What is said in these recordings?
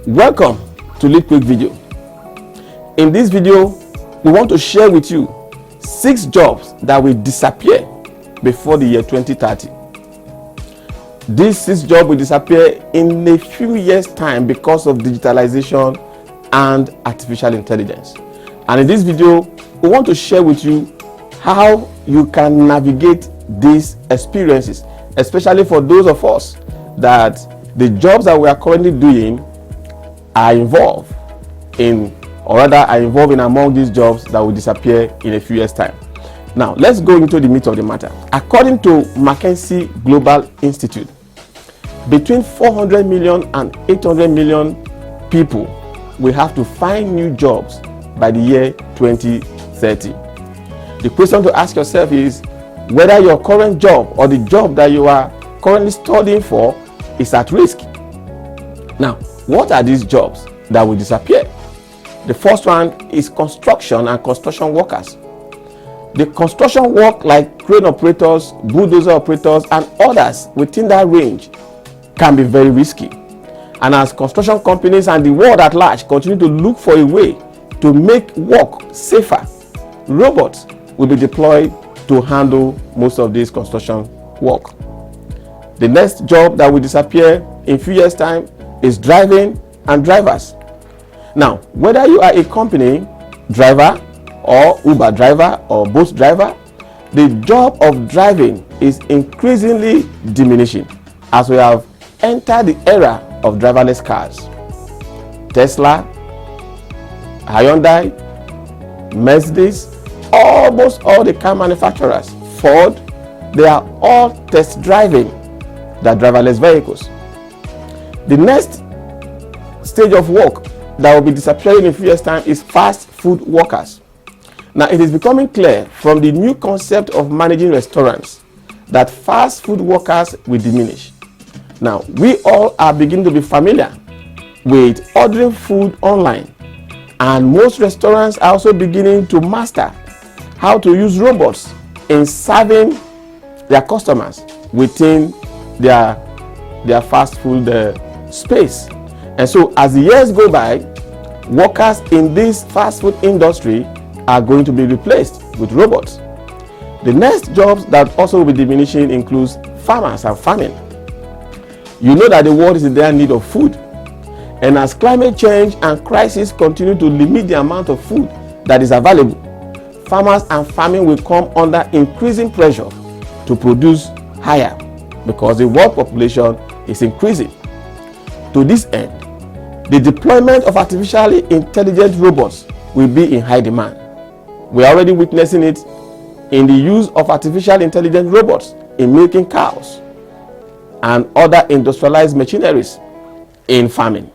Welcome to Lead Quick Video. In this video, we want to share with you 6 jobs that will disappear before the year 2030. These 6 jobs will disappear in a few years' time because of digitalization and artificial intelligence. And in this video, we want to share with you how you can navigate these experiences, especially for those of us that the jobs that we are currently doing are involved in among these jobs that will disappear in a few years' time. Now, let's go into the meat of the matter. According to McKinsey Global Institute, between 400 million and 800 million people will have to find new jobs by the year 2030. The question to ask yourself is whether your current job or the job that you are currently studying for is at risk. Now, what are these jobs that will disappear? The first one is construction and construction workers. The construction work like crane operators, bulldozer operators, and others within that range can be very risky. And as construction companies and the world at large continue to look for a way to make work safer, robots will be deployed to handle most of this construction work. The next job that will disappear in a few years' time is driving and drivers. Now, whether you are a company driver or Uber driver or Bolt driver, the job of driving is increasingly diminishing as we have entered the era of driverless cars. Tesla, Hyundai, Mercedes, almost all the car manufacturers, Ford, they are all test driving their driverless vehicles. The next stage of work that will be disappearing in a few years' time is fast food workers. Now, it is becoming clear from the new concept of managing restaurants that fast food workers will diminish. Now, we all are beginning to be familiar with ordering food online, and most restaurants are also beginning to master how to use robots in serving their customers within their fast food space. And so as the years go by, workers in this fast food industry are going to be replaced with robots. The next jobs that also will be diminishing includes farmers and farming. You know that the world is in dire need of food. And as climate change and crisis continue to limit the amount of food that is available, farmers and farming will come under increasing pressure to produce higher because the world population is increasing. To this end, the deployment of artificially intelligent robots will be in high demand. We are already witnessing it in the use of artificial intelligent robots in milking cows and other industrialized machineries in farming.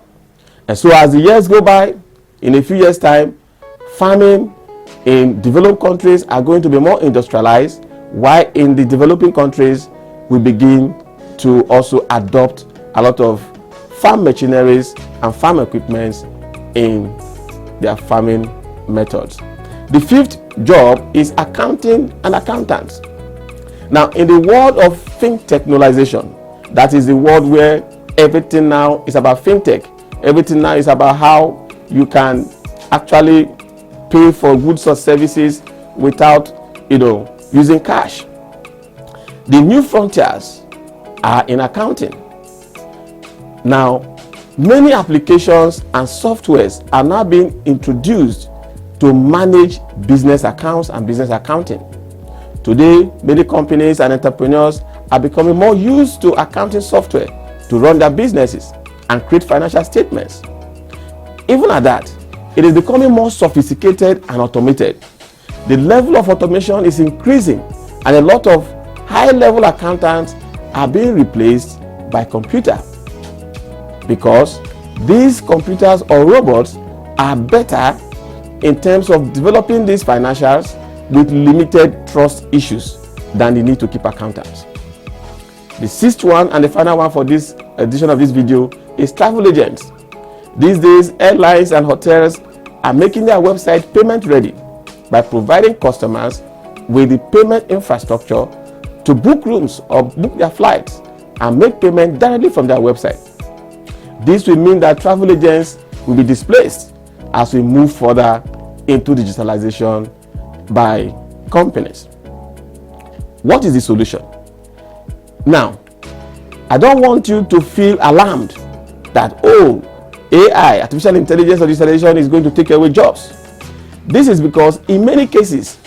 And so as the years go by, in a few years' time, farming in developed countries are going to be more industrialized, while in the developing countries we begin to also adopt a lot of farm machineries and farm equipments in their farming methods. The 5th job is accounting and accountants. Now, in the world of fintechnologization, that is the world where everything now is about fintech. Everything now is about how you can actually pay for goods or services without, using cash. The new frontiers are in accounting. Now, many applications and softwares are now being introduced to manage business accounts and business accounting. Today, many companies and entrepreneurs are becoming more used to accounting software to run their businesses and create financial statements. Even at that, it is becoming more sophisticated and automated. The level of automation is increasing, and a lot of high-level accountants are being replaced by computer, because these computers or robots are better in terms of developing these financials with limited trust issues than the need to keep accountants. The sixth one and the final one for this edition of this video is travel agents. These days, airlines and hotels are making their website payment ready by providing customers with the payment infrastructure to book rooms or book their flights and make payment directly from their website. This will mean that travel agents will be displaced as we move further into digitalization by companies. What is the solution? Now, I don't want you to feel alarmed that, oh, AI, artificial intelligence or digitalization, is going to take away jobs. This is because in many cases,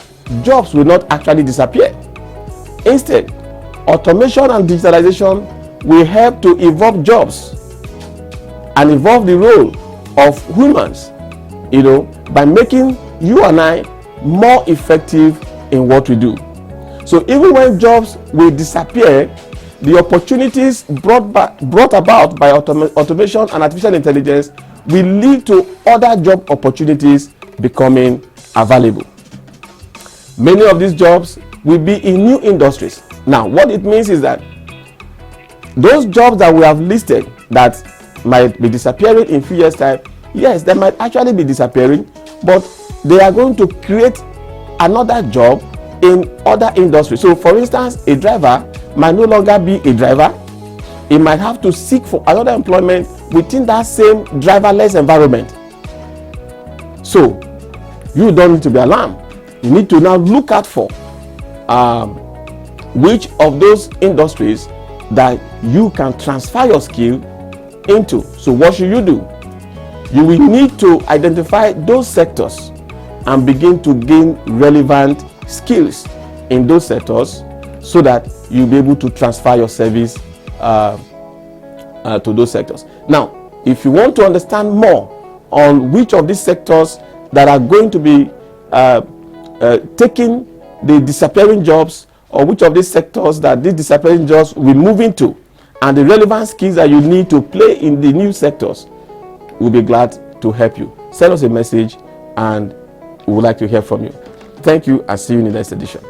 jobs will not actually disappear. Instead, automation and digitalization will help to evolve jobs and evolve the role of humans, by making you and I more effective in what we do. So even when jobs will disappear, the opportunities brought about by automation and artificial intelligence will lead to other job opportunities becoming available. Many of these jobs will be in new industries. Now, what it means is that those jobs that we have listed that might be disappearing in few years' time, yes, they might actually be disappearing, but they are going to create another job in other industries. So, for instance, a driver might no longer be a driver. He might have to seek for another employment within that same driverless environment. So, you don't need to be alarmed. You need to now look out for which of those industries that you can transfer your skill into. So what should you do? You will need to identify those sectors and begin to gain relevant skills in those sectors so that you'll be able to transfer your service to those sectors. Now, if you want to understand more on which of these sectors that are going to be taking the disappearing jobs, or which of these sectors that these disappearing jobs will move into, and the relevant skills that you need to play in the new sectors, we'll be glad to help you. Send us a message and we would like to hear from you. Thank you and see you in the next edition.